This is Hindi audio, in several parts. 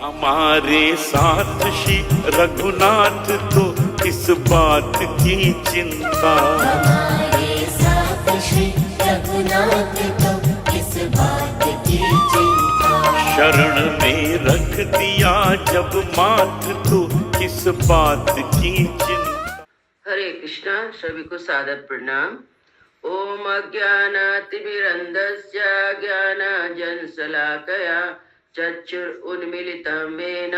हमारे साथ श्री रघुनाथ तो किस बात की चिंता। हमारे साथ श्री रघुनाथ तो किस बात की चिंता। शरण में रख दिया जब माथ तो किस बात की चिंता। हरे कृष्णा। सभी को सादर प्रणाम। ओम अज्ञानातिमिरन्धस्य ज्ञानाञ्जनशलाकया चक्षुरुन्मीलितं येन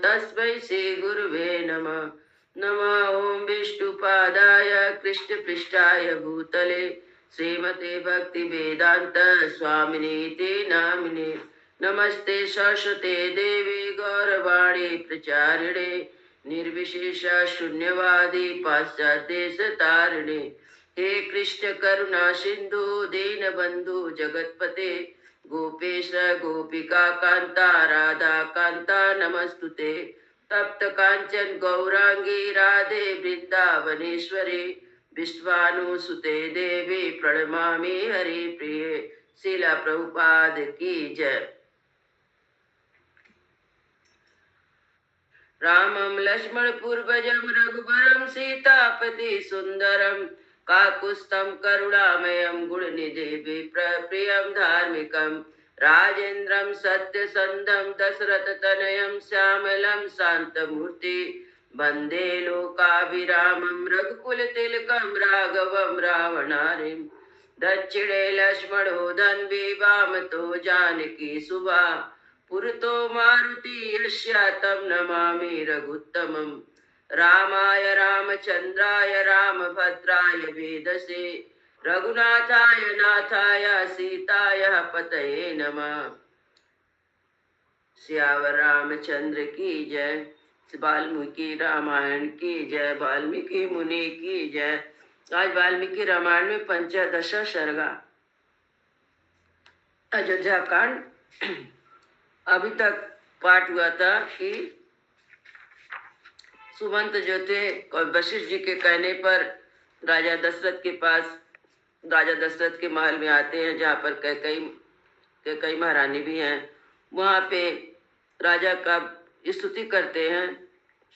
तस्मै श्रीगुरुवे नमः। नमः ओम विष्णुपादाय कृष्णपृष्ठाय भूतले श्रीमते भक्तिवेदांत स्वामिनीति नामिने। नमस्ते सरस्वते देवी गौरवाणी प्रचारिणे निर्विशेष शून्यवादी पाश्चात्यदेशतारिणे। हे कृष्ण करुणा सिंधु दीन बंधु जगतपते गोपेश गोपिका कांता राधा कांता नमस्तुते। तप्त कांचन गौरांगी राधे वृंदावनेश्वरी विश्वानुसुते देवी प्रणमामि हरि प्रिये। शिला प्रभुपाद की जय। रामं लक्ष्मण पूर्वजं रघुवरं सीतापति सुंदरम काकुत्स्थं करुणामयं गुणनिधि प्रियं धार्मिकं राजेन्द्रं सत्यसंधं दशरथतनयं श्यामलं शान्तमूर्ति वन्दे लोकाभिरामं रघुकुलतिलकं राघवं रावणारिं। दक्षिणे लक्ष्मणो धन्वी वामतो जानकी सुभा पुरतो मारुति यस्य तं नमामि रघुत्तमम्। रामाय रामचंद्राय रामभद्राय वेदसे रघुनाथाय नाथाय सीताय पतये नमः। सियावर रामचंद्र की जय। वाल्मीकि रामायण की जय। वाल्मीकि मुनि की जय। आज वाल्मीकि रामायण में पंचदश सर्गा। अयोध्या कांड अभी तक पाठ हुआ था कि सुमंत जो थे वशिष्ठ जी के कहने पर राजा दशरथ के पास, राजा दशरथ के महल में आते हैं जहाँ पर कैकेयी महारानी भी हैं। वहाँ पे राजा का स्तुति करते हैं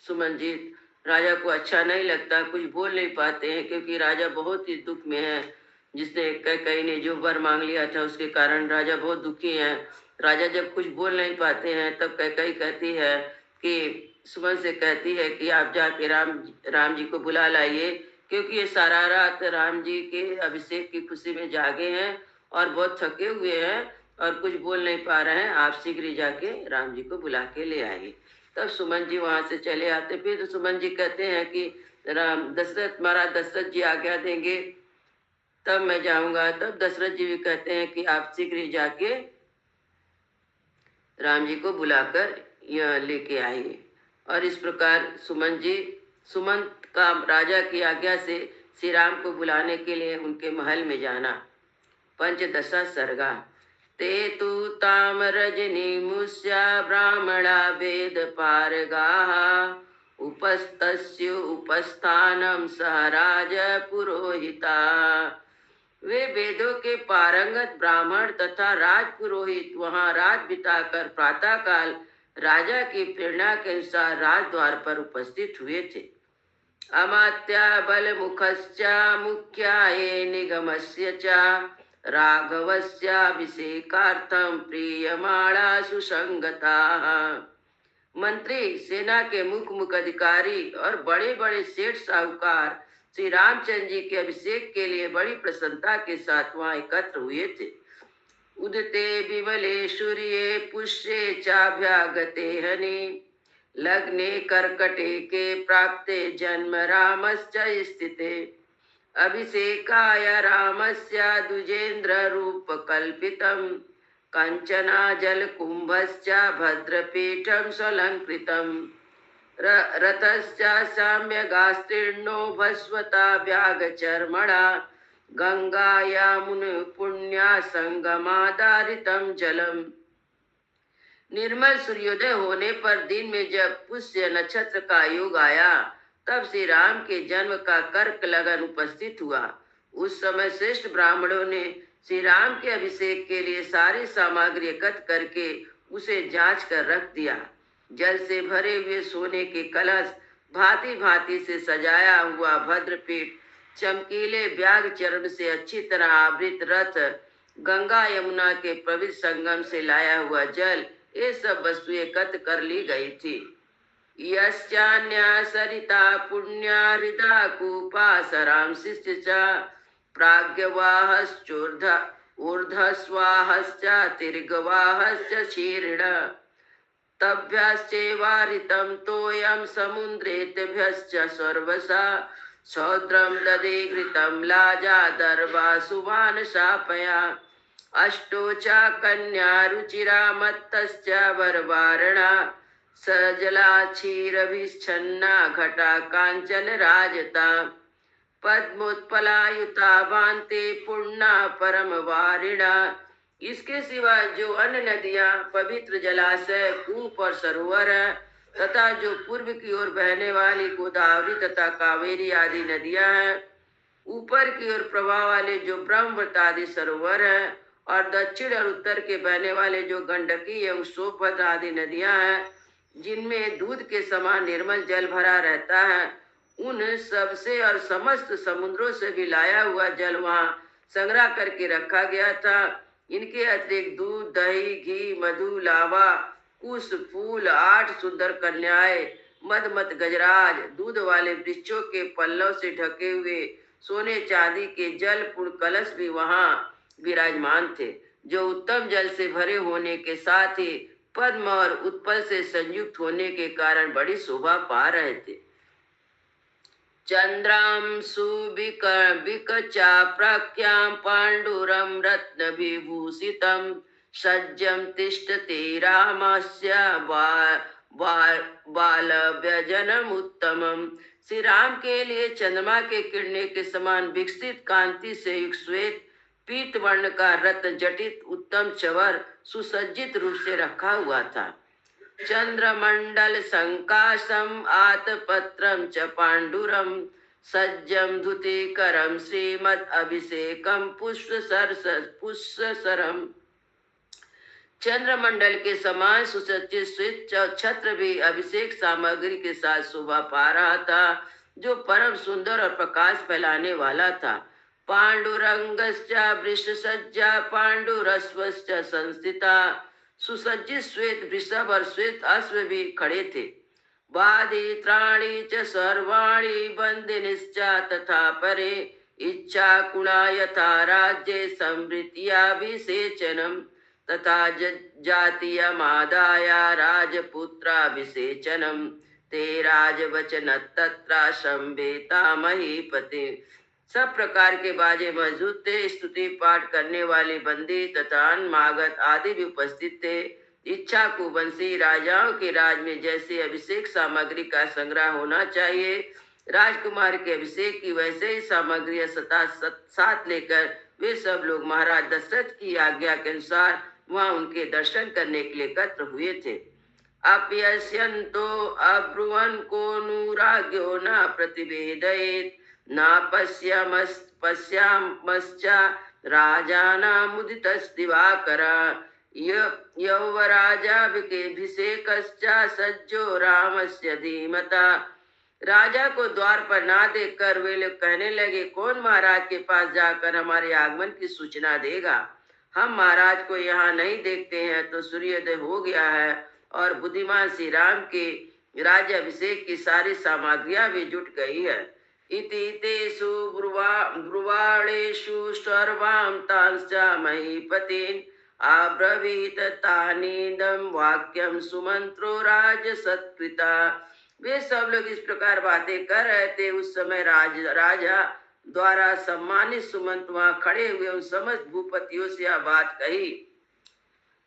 सुमंत जी। राजा को अच्छा नहीं लगता, कुछ बोल नहीं पाते हैं क्योंकि राजा बहुत ही दुख में है। जिसने कैकेयी ने जो वर मांग लिया था उसके कारण राजा बहुत दुखी हैं। राजा जब कुछ बोल नहीं हैं तब कैकेयी कहती है कि सुमन से कहती है कि आप जाके राम जी को बुला लाइए, क्योंकि ये सारा रात राम जी के अभिषेक की खुशी में जागे हैं और बहुत थके हुए हैं और कुछ बोल नहीं पा रहे हैं। आप शीघ्र ही जाके राम जी को बुला के ले आइए। तब सुमन जी वहाँ से चले आते। फिर तो सुमन जी कहते हैं कि महाराज दशरथ जी आज्ञा देंगे तब मैं जाऊंगा। तब दशरथ जी भी कहते हैं कि आप शीघ्र ही जाके राम जी को बुलाकर यह लेके आएंगे। और इस प्रकार सुमंत का राजा की आज्ञा से श्री राम को बुलाने के लिए उनके महल में जाना। पंचदशा सर्गा। ते तु ताम रजनी मुष्या ब्राह्मणा वेद पारगाः उपस्तस्य उपस्थानम सह राज पुरोहिता। वे वेदों के पारंगत ब्राह्मण तथा राजपुरोहित वहां रात बिताकर प्रातः काल राजा की प्रेरणा के अनुसार राजद्वार पर उपस्थित हुए थे। अमात्या बल मुखस्या मुख्याये निगमस्य च राघवस्याभिषेकार्थं प्रीयमाणा सुसंगताः। मंत्री, सेना के मुख्य अधिकारी और बड़े बड़े सेठ साहूकार श्री रामचंद्र जी के अभिषेक के लिए बड़ी प्रसन्नता के साथ वहां एकत्र हुए थे। उदते विमले सूर्ये पुष्ये चाभ्यागते हनि लग्ने कर्कटे के प्राप्ते जन्म रामश्च स्थिते। अभिषेकाय रामस्य द्विजेन्द्र रूप कल्पितं कंचना जल कुंभश्च भद्रपीठं स्वलंकृतं रथश्च साम्यगास्तीर्णो भस्वता व्याघचर्मणा गंगायामुन पुण्या संगमादारितं जलम। निर्मल सूर्योदय होने पर दिन में जब पुष्य नक्षत्र का योग आया तब श्री राम के जन्म का कर्क लगन उपस्थित हुआ। उस समय श्रेष्ठ ब्राह्मणों ने श्री राम के अभिषेक के लिए सारी सामग्री एकत्र करके उसे जांच कर रख दिया। जल से भरे हुए सोने के कलश, भांति भांति से सजाया हुआ भद्रपीठ, चमकीले ब्याग चर्म से अच्छी तरह आवृत रथ, गंगा यमुना के पवित्र संगम से लाया हुआ जल, ये सब वस्तुएं एकत्र कर ली गई थी। यश्चान्या सरिता पुण्या हृदा कूपा सरांशिश्च च प्राग्यवाहश्चोर्ध ऊर्ध्वस्वाहश्च तिर्गवाहश्च शीर्ण तभ्यश्चैवारितं तोयं समुद्रेतेभ्यश्च सर्वसा सौद्रं ददे घृतं लाजा दर्वासुवान् शापया अष्टो च कन्या रुचिरा मत्तश्च वरवारणा सजला क्षीरभिच्छन्ना घटा कांचन राजता पद्मोत्पलायुता भान्ते पूर्णा परम वारिणा। इसके सिवा जो अन्य नदियां, पवित्र जलाशय, कूप और सरोवर है, तथा जो पूर्व की ओर बहने वाली गोदावरी तथा कावेरी आदि नदियां हैं, ऊपर की ओर प्रवाह वाले जो ब्रह्मवृत आदि सरोवर हैं, और दक्षिण और उत्तर के बहने वाले जो गंडकी एवं सोभद्र आदि नदियां हैं, जिनमें दूध के समान निर्मल जल भरा रहता है, उन सबसे और समस्त समुद्रों से भी लाया हुआ जल वहाँ संग्रह करके रखा गया था। इनके अतिरिक्त दूध, दही, घी, मधु, लावा, कुश, फूल, 8 सुंदर कन्याएं, मदमत गजराज, दूध वाले वृक्षों के पल्लव से ढके हुए सोने चांदी के जल पूर्ण कलश भी वहाँ विराजमान थे, जो उत्तम जल से भरे होने के साथ ही पद्म और उत्पल से संयुक्त होने के कारण बड़ी शोभा पा रहे थे। चंद्राम सुविकचा प्रख्यां पांडुरम रत्न विभूषितम सज्जम तिष्ठते रामस्य बाल व्यजनम उत्तमम। श्री राम के लिए चंद्रमा के किरणें के समान विकसित कांति से युक्त श्वेत पीत वर्ण का रत्न जटित उत्तम चवर सुसज्जित रूप से रखा हुआ था। चंद्रमंडल संकाशम आतपत्रम च पांडुरम सज्जम धुतिकरम श्रीमद अभिषेकम पुष्पसरम। चंद्रमंडल के समान सुसज्जित श्वेत छत्र भी अभिषेक सामग्री के साथ शोभा पा रहा था, जो परम सुंदर और प्रकाश फैलाने वाला था। पांडुरंगश्च वृषसज्जा पांडुरस्वश्च संस्थिता। सुसज्जित श्वेत वृषभ और श्वेत अश्व भी खड़े थे। वादित्राणि च सर्वाणि बंदिनिश्च तथा परे इच्छा कुणा यथा राज्ये संवृत्याभिषेचनम तथा जातीयमादाय राजपुत्राभिषेचनम ते राजवचन तत्र संवेता महीपते। सब प्रकार के बाजे मौजूद थे, स्तुति पाठ करने वाले बंदी तथा अन्मागत आदि भी उपस्थित थे। इच्छा को बंसी राजाओं के राज में जैसे अभिषेक सामग्री का संग्रह होना चाहिए, राजकुमार के अभिषेक की वैसे ही सामग्री साथ लेकर वे सब लोग महाराज दशरथ की आज्ञा के अनुसार वहां उनके दर्शन करने के लिए एकत्र हुए थे। अपयस्यन्तो अब्रुवन् को नूराग्यो न प्रतिवेदयेत् न पश्यामश्च राजानामुदितस्दिवाकर यौवराजाभिषेकश्च सज्जो रामस्य धीमता। राजा को द्वार पर ना देखकर वे लोग कहने लगे, कौन महाराज के पास जाकर हमारे आगमन की सूचना देगा? हम महाराज को यहाँ नहीं देखते हैं तो सूर्योदय हो गया है और बुद्धिमान श्री राम के राज्याभिषेक की सारी सामग्रियां भी जुट गई है। इति तेषु ब्रुवाणेषु सर्वां तांश्च महीपतिन् आब्रवीत तानीदं वाक्यं सुमंत्रो राजसत्कृता। वे सब लोग इस प्रकार बातें कर रहे थे। उस समय राजा द्वारा सम्मानित सुमंत वहां खड़े हुए उन समस्त भूपतियों से यह बात कही।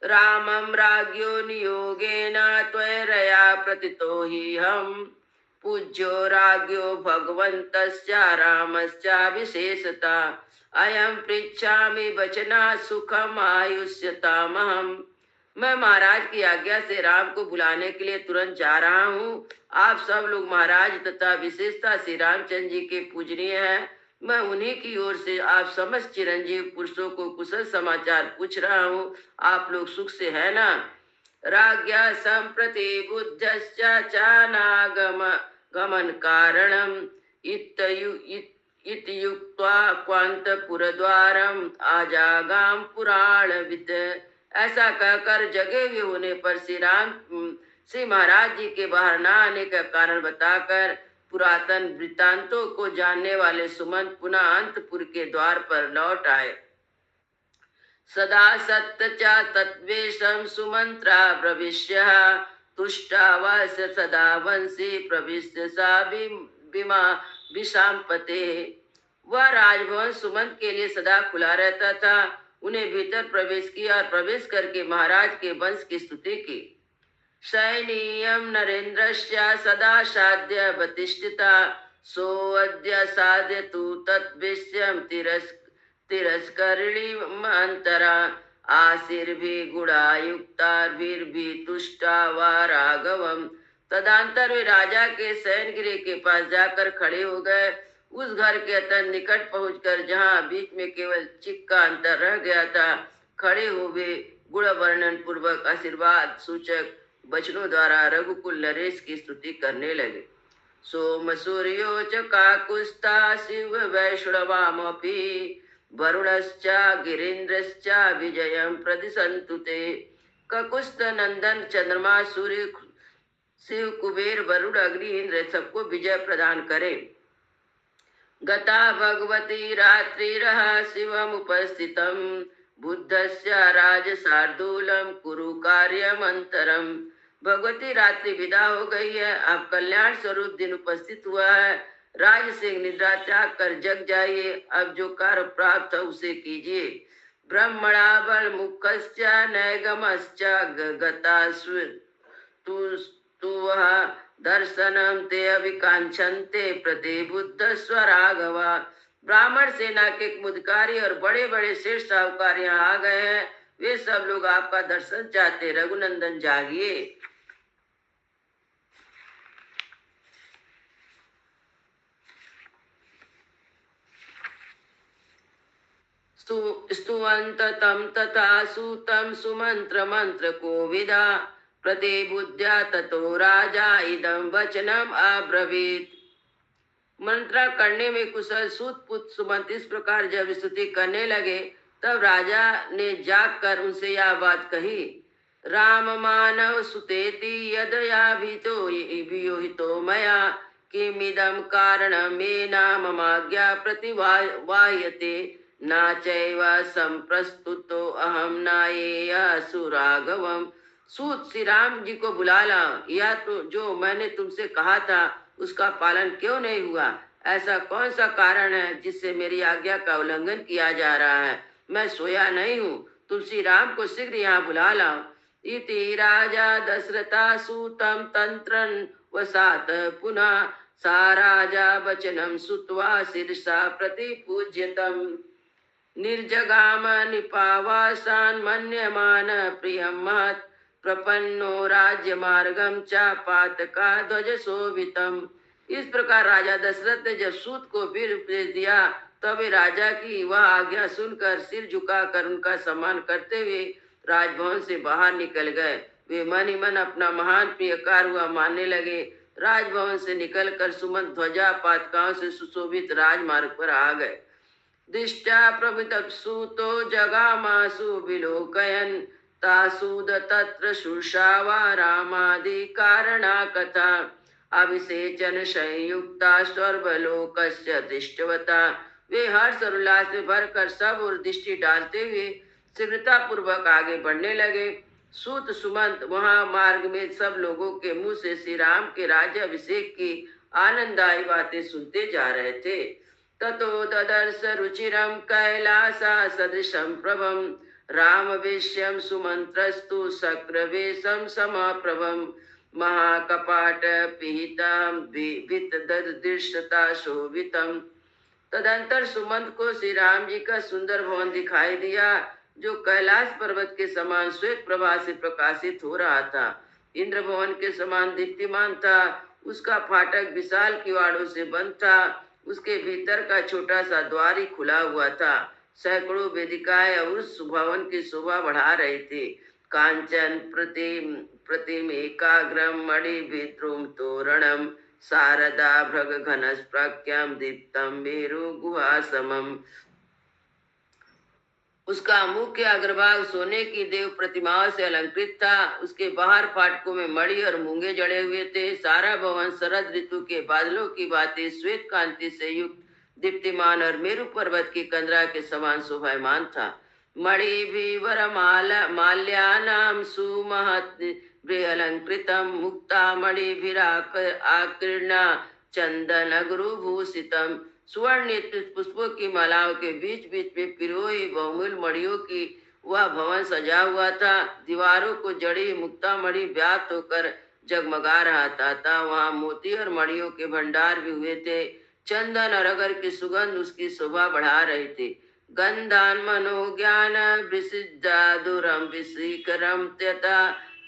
रामं राज्ञो नियोगेन त्वरया प्रतितो हि हम पूज्यो राज्ञो भगवन्तश्च रामश्च विशेषता अयं पृच्छामि वचना सुखम आयुष्यतामहम्। मैं महाराज की आज्ञा से राम को बुलाने के लिए तुरंत जा रहा हूँ। आप सब लोग महाराज तथा विशेषता श्री रामचंद्र जी के पूजनीय हैं। मैं उन्हीं की ओर से आप समस्त चिरंजीव पुरुषों को कुशल समाचार पूछ रहा हूँ। आप लोग सुख से है ना? राज्ञा सम्प्रति बुद्धश्च चानागम गमन कारणम् इत्युक्त्वा क्वान्तपुरद्वारम् आजागाम पुराणवित्। ऐसा कहकर जगे हुए होने पर श्री महाराज जी के बाहर न आने का कारण बताकर पुरातन वृत्तांतों को जानने वाले सुमंत पुनः अंतपुर के द्वार पर लौट आए। सदा सत्य च तत्वेशं सुमंत्रा प्रविश्य तुष्टावास सदा वंशी प्रविश्य सा बिमा विषांपते। वह राजभवन सुमंत के लिए सदा खुला रहता था। उन्हें भीतर प्रवेश किया और प्रवेश करके महाराज के वंश की स्तुति की। सैनीयम नरेन्द्रस्य सदा साध्य प्रतिष्ठिता सोऽद्य साध्य तु तद्विषयं तिरस्करिणी अंतरा आशीर्भि गुणायुक्तार्भिर्भि तुष्टा वा राघवम। तदंतर वे राजा के शयन गृह के पास जाकर खड़े हो गए। उस घर के अत्यंत निकट पहुंचकर जहां बीच में केवल चिक का अंतर रह गया था, खड़े हुए गुण वर्णन पूर्वक आशीर्वाद सूचक वचनों द्वारा रघुकुल नरेश की स्तुति करने लगे। सोम सूर्यो च काकुस्ता शिव वैष्णवामपि वरुणश्च गिरीन्द्रश्च विजयं प्रदिशन्तु ते। ककुस्त नंदन चंद्रमा सूर्य शिव कुबेर वरुण अग्नि इंद्र सबको विजय प्रदान करे। गता भगवती रात्रिरः शिवमुपस्थितं बुद्धस्य राजशार्दूलं कुरु कार्यमंतरम। भगवती रात्रि विदा हो गई है, अब कल्याण स्वरूप दिन उपस्थित हुआ है। राज से निद्रा त्याग कर जग जाइए, अब जो कार्य प्राप्त है उसे कीजिए। ब्रह्मणा बल मुखश्च नैगमश्च गतासु तु वह दर्शनम ते अभिकांक्षन्ते प्रति बुद्ध स्वराघवा। ब्राह्मण सेना के मुदकारी और बड़े बड़े श्रेष्ठ साहूकार यहाँ आ गए हैं। वे सब लोग आपका दर्शन चाहते। रघुनंदन जागिए। स्तुवन्त तं तथा सूतं सुमंत्र मंत्र कोविदा प्रतिबुद्ध्या ततो राजा इदं वचनम अब्रवीत। मंत्रा करने में कुशल सूत पुत्र सुमंत इस प्रकार जब स्तुति करने लगे, तब राजा ने जाग कर उनसे यह बात कही। राम मानव सुतेति यदयाभितो मया किमिदं कारणमेना ममाज्ञा प्रतिवाह्यते न चैव संप्रस्तुतो अहम नायेय सुराघवम। सूत श्री राम जी को बुला लाओ, या तो जो मैंने तुमसे कहा था उसका पालन क्यों नहीं हुआ? ऐसा कौन सा कारण है जिससे मेरी आज्ञा का उल्लंघन किया जा रहा है? मैं सोया नहीं हूँ, तुम श्री राम को शीघ्र यहाँ बुला लाओ। इति राजा दशरथा सूतम तंत्रन वसात पुनः सा राजा वचनम सुत्वा शीर्षा प्रति पूज्यतम। निर्जगाम निपावासान मन्यमान प्रियम महत् प्रपन्नो राज्य मार्गम चा पातका ध्वज शोभितम। इस प्रकार राजा दशरथ ने जब सूत को फिर उपदेश दिया, तब वे राजा की वह आज्ञा सुनकर सिर झुकाकर उनका सम्मान करते हुए राजभवन से बाहर निकल गए। वे मन ही मन अपना महान प्रियकार हुआ मानने लगे। राजभवन से निकलकर सुमंत ध्वजा पातकाओं से सुशोभित राजमार्ग पर आ गए। दिष्टा प्रभुत सूतो जगामासु विलोकयन् तासूद तत्र शुशावा रामादि कारणा कथा अभिषेचन संयुक्ता स्वर्गलोकस्य दृष्टवता। वे हर्ष और उल्लास में भरकर सब और दृष्टि डालते हुए शीघ्रता पूर्वक आगे बढ़ने लगे। सूत सुमंत वहां मार्ग में सब लोगों के मुंह से श्री राम के राज्य अभिषेक की आनंददायी बातें सुनते जा रहे थे। ततो ददर्श रुचिरम कैलासा सदृशम प्रभम राम वेश्यम सुमंत्रस्तु शक्रवेशम समाप्रभम महाकपाट पिहितम वितदृष्टता शोभितम। तदंतर सुमंत को श्री राम जी का सुंदर भवन दिखाई दिया, जो कैलाश पर्वत के समान श्वेत प्रभा से प्रकाशित हो रहा था। इंद्र भवन के समान दीप्तिमान था। उसका फाटक विशाल किवाड़ों से बंद था। उसके भीतर का छोटा सा द्वार ही खुला हुआ था। सैकड़ों वेदिकाएं उस भवन की शोभा बढ़ा रहे थे। कांचन प्रतिमेकाग्रम मणिभिद्रुम तोरणम शारदा भृग घनस्प्रख्यम दीप्तम मेरु गुहासमम। उसका मुख्य अग्रभाग सोने की देव प्रतिमाओं से अलंकृत था। उसके बाहर फाटकों में मणि और मूंगे जड़े हुए थे। सारा भवन शरद ऋतु के बादलों की भांति श्वेत कांति से युक्त, दीप्तिमान और मेरु पर्वत की कंदरा के समान शोभायमान था। मणि भी वरमाला माल्यानाम सुमहत अलंकृतम मुक्ता मणि भी आकीर्णा चंदन गुरुभूषितम। सुवर्ण पुष्पों की मालाओं के बीच बीच में पिरोई बहुमूल्य मणियों की वह भवन सजा हुआ था। दीवारों को जड़ी मुक्ता मणि व्याप्त होकर जगमगा रहा था। वहां मोती और मणियों के भंडार भी हुए थे। चंदन और अगर की सुगंध उसकी शोभा बढ़ा रहे थे। गंधान मनोज्ञान विसिद्धादुरम विशीकरम त्यता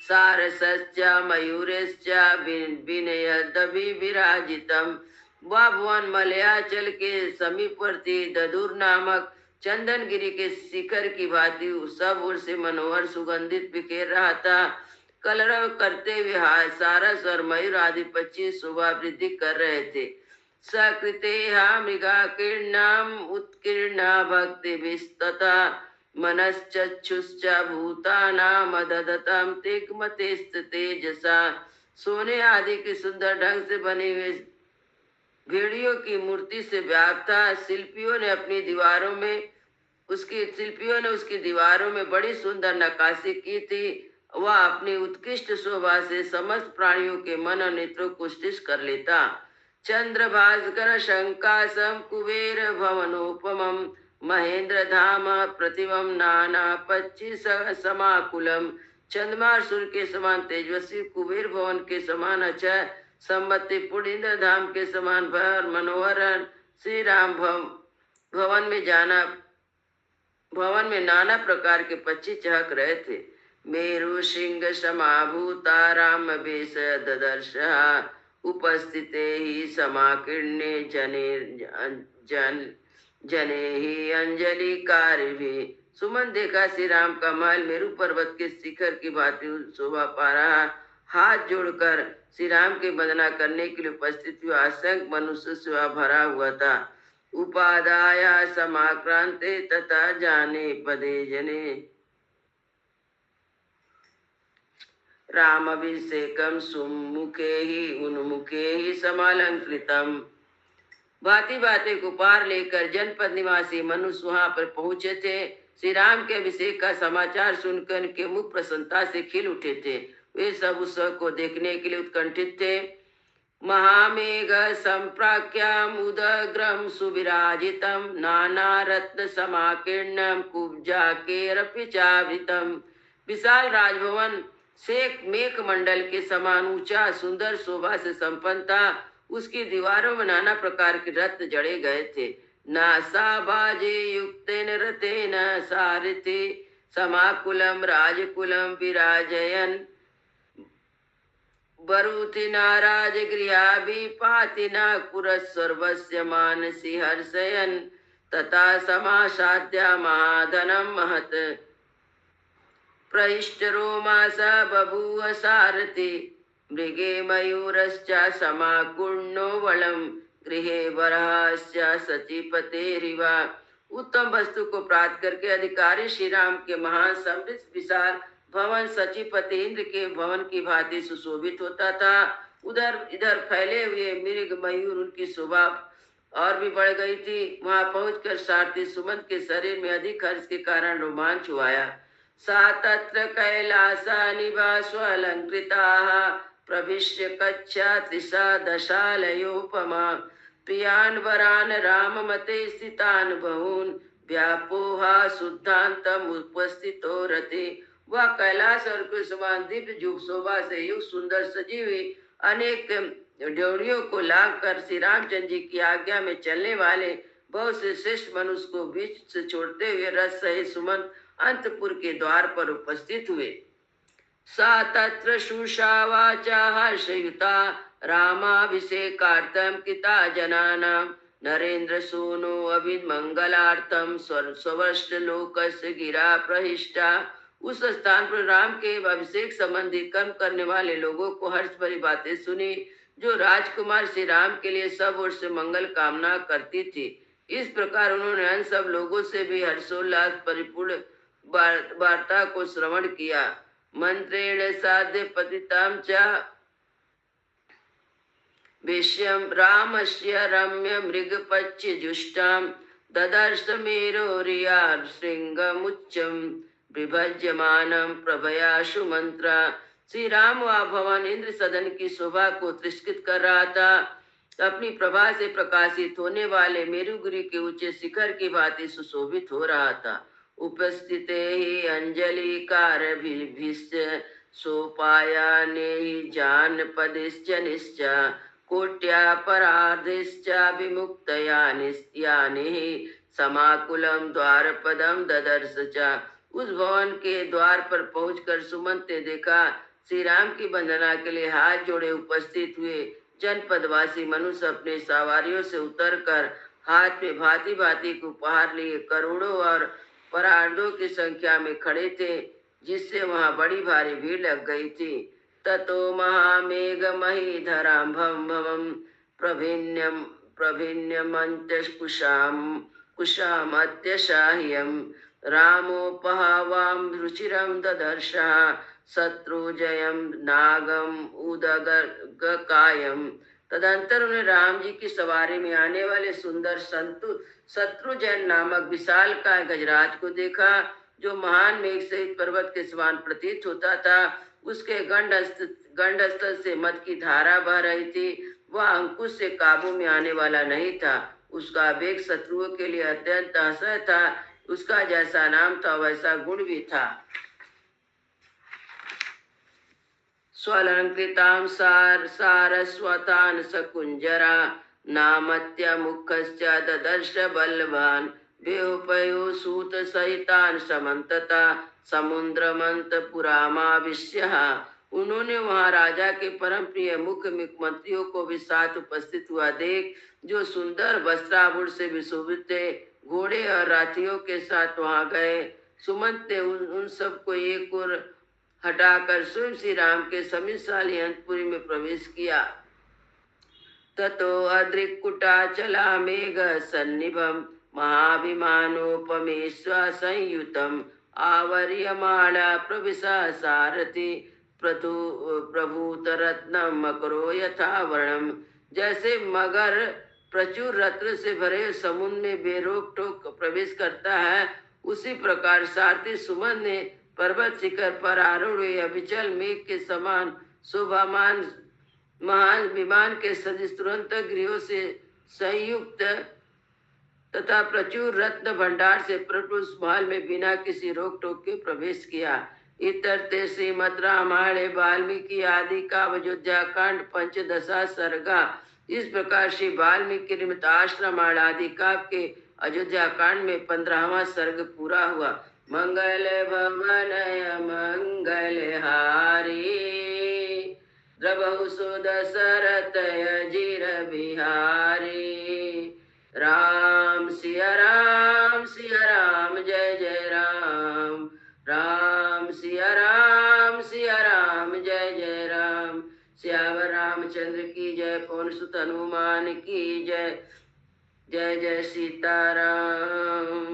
सारसश्च मयूरश्च विनयदभि विराजितम। वह भवन मलयाचल के समीपवर्ती ददुर नामक चंदनगिरी के शिखर की भांति सब ओर से मनोहर सुगंधित बिखेर रहा था। कलरव करते हुए सारस और मयूर आदि पक्षी शोभा वृद्धि कर रहे थे। सकृते मृगा किरणाम उत्कीर्णा भक्ति विस्तता मनश्चक्षुश्च भूतानाम ददतम तिग्मतेस्त तेजसा। सोने आदि की सुंदर ढंग से बने हुए भेड़ियों की मूर्ति से व्याप्त था। शिल्पियों ने उसकी दीवारों में बड़ी सुंदर नक्काशी की थी। वह अपनी उत्कृष्ट शोभा से समस्त प्राणियों के मन और नेत्रों को स्टिश कर लेता। चंद्र भास्कर शंकासम कुबेर भवनोपमम महेंद्र धाम प्रतिमम नाना पच्ची समाकुलम। चंद्रमा और सूर्य के समान तेजस्वी, कुबेर भवन के समान अक्षय, संपत्ति पूर्ण इंद्र धाम के समान भर मनोहर श्री राम भवन में नाना प्रकार के पक्षी चहक रहे थे। मेरु सिंह समाभूता राम वेश ददर्श उपस्थिते ही समाकीर्णे जने ही अंजलि कार्य भी। सुमन देखा श्री राम का महल मेरु पर्वत के शिखर की भांति शोभा पा रहा। हाथ जोड़कर श्री राम की वंदना करने के लिए उपस्थित हुआ असंख्य मनुष्य से वह भरा हुआ था। उपादाया समाक्रांते तथा जाने पदे जने राम अभिषेकम सुमुखे ही उन्मुखे ही समालंकृतम। भांति भांति को पार लेकर जनपद निवासी मनुष्य वहां पर पहुंचे थे। श्री राम के अभिषेक का समाचार सुनकर उनके मुख प्रसन्नता से खिल उठे थे। वे सब उत्सव को देखने के लिए उत्कंठित थे। महामेघ संप्राख्याम उदग्रम सुविराजितम नाना रत्न समाकीर्णम कुब्जा के चावृतम। विशाल राजभवन शेख मेघ मंडल के समान ऊंचा सुंदर शोभा से संपन्न था। उसकी दीवारों में नाना प्रकार के रत्न जड़े गए थे। नासा बाजे युक्तेन रतेन सारथि समाकुलम राजकुलम विराजयन बरूथिना राजगृहाभि पातिना पुरस्सर्वस्य मानसि हर्षयन् तथा समासाद्य महाधनं महत् प्रहिष्टरोमास बभूव सारथि मृगे मयूरश्च समाकुर्णो वलं गृहे वरहश्च सचिपतेरिव। उत्तम वस्तु को प्राप्त करके अधिकारी श्री राम के महान समृद्ध विशाल भवन सचिपति इंद्र के भवन की भांति सुशोभित होता था। उधर इधर फैले हुए मृग मयूर उनकी शोभा और भी बढ़ गई थी। वहां पहुंचकर सारथी सुमंत के शरीर में अधिक हर्ष के कारण रोमांच हुआ। सा तत्र कैलासा निवास्वलंकृता प्रविश्य कक्षा त्रिशा दशालयोपमा प्रियान वरान राम मते स्थितान बहून व्यापोहा शुद्धांतम उपस्थितो रति। वह कैलाश और के समान दिव्य जुग शोभा से युग सुंदर सजी हुई अनेक ड्योढ़ियों को लाभ कर श्री रामचंद्र जी की आज्ञा में चलने वाले बहुत से श्रेष्ठ मनुष्य को बीच से छोड़ते हुए रस सहित सुमंत अंतपुर के द्वार पर उपस्थित हुए। सा तत्र शुषावाचा हर्षयुता रामाभिषेकार्थम किता जनानाम नरेंद्र सूनो अभिमंगलार्थम स्ववर्ष्ट लोकस्य गिरा प्रहिष्टा उस स्थान पर राम के अभिषेक संबंधी कर्म करने वाले लोगों को हर्ष भरी बातें सुनी, जो राजकुमार श्री राम के लिए सब ओर से मंगल कामना करती थी। इस प्रकार उन्होंने अन्य सब लोगों से भी हर्षोल्लास परिपूर्ण वार्ता को श्रवण किया। मंत्रेण साध्य पतिताम च विषयं रामस्य रम्य मृगपच्य जुष्टाम ददर्श मेरोरिया श्रृंगमुच्चम विभज्यमानं प्रभयाशु मंत्रा। श्री राम व भवन इंद्र सदन की शोभा को तिरस्कृत कर रहा था। अपनी प्रभा से प्रकाशित होने वाले मेरुगिरी के ऊंचे शिखर की भांति सुशोभित हो रहा था। उपस्थित ही अंजलि कारभिश्च सोपायाने ही जानपदिश्च निश्च कोट्या परार्धिश्च विमुक्तयानि समाकुलम द्वारपदम ददर्श च। उस भवन के द्वार पर पहुंचकर सुमंत ने देखा, श्री राम की वंदना के लिए हाथ जोड़े उपस्थित हुए जनपदवासी मनुष्य अपने सवारियों से उतरकर हाथ में भांति भांति के उपहार लिए करोड़ों और परार्धों की संख्या में खड़े थे, जिससे वहां बड़ी भारी भीड़ लग गई थी। ततो महामेघ महीधरां भवम कुशामत्यशाह्यम रामोपहावाम रुचिरं ददर्शः शत्रुजयम नागम उदगकायम। तदंतर उन्हें राम जी की सवारी में आने वाले सुंदर शत्रुजन नामक विशाल का गजराज को देखा, जो महान मेघ सहित पर्वत के समान प्रतीत होता था। उसके गंडस्थल से मद की धारा बह रही थी। वह अंकुश से काबू में आने वाला नहीं था। उसका वेग शत्रुओं के लिए अत्यंत असह्य था। उसका जैसा नाम था वैसा गुण भी था। स्वलंकृतां सारस्वतान् सकुंजरा नामत्य मुखश्च ददर्श बलवान् बेहुपयो सूत सहितान् समन्तता समुद्रमंतपुरामाविश्य। उन्होंने वहां राजा के परम प्रिय मुख्य मंत्रियों को भी साथ उपस्थित हुआ देख, जो सुंदर वस्त्राभूषण से विशोभित थे, घोड़े और राथियों के साथ वहां गए। सुमंत ने उन सबको एक ओर हटाकर स्वयं श्री राम के समीपशाली अंतपुरी में प्रवेश किया। ततो अदृक्कुटाचला मेघ सन्निभम महाभिमानोपमेश्वर संयुतम आवर्यमाणा प्रविशा सारथि प्रभूत रत्नम मकरो यथा वर्णम। जैसे मगर प्रचुर रत्न से भरे समुद्र में बेरोक टोक प्रवेश करता है, उसी प्रकार सारथी सुमन ने पर्वत शिखर पर आरूढ़ हुए अविचल मेघ के समान शोभामान महान विमान के सदृश तुरंत गृहों से संयुक्त तथा प्रचुर रत्न भंडार से प्रभुष महल में बिना किसी रोक टोक के प्रवेश किया। इतरते श्रीमद् रामायणे वाल्मीकि आदि का अयोध्या कांड पंचदशा सर्गा। इस प्रकार श्री वाल्मीकि निर्मित आश्रमाण आदि काव्य के अयोध्या कांड में 15वां सर्ग पूरा हुआ। मंगल भवनय मंगल हारी द्रवहु सुदशरथय जिर बिहारी। राम सिया राम जय जय राम। राम सिया राम जय जय राम। श्याम रामचंद्र की जय। पवन सुत हनुमान की जय। जय जय सीताराम।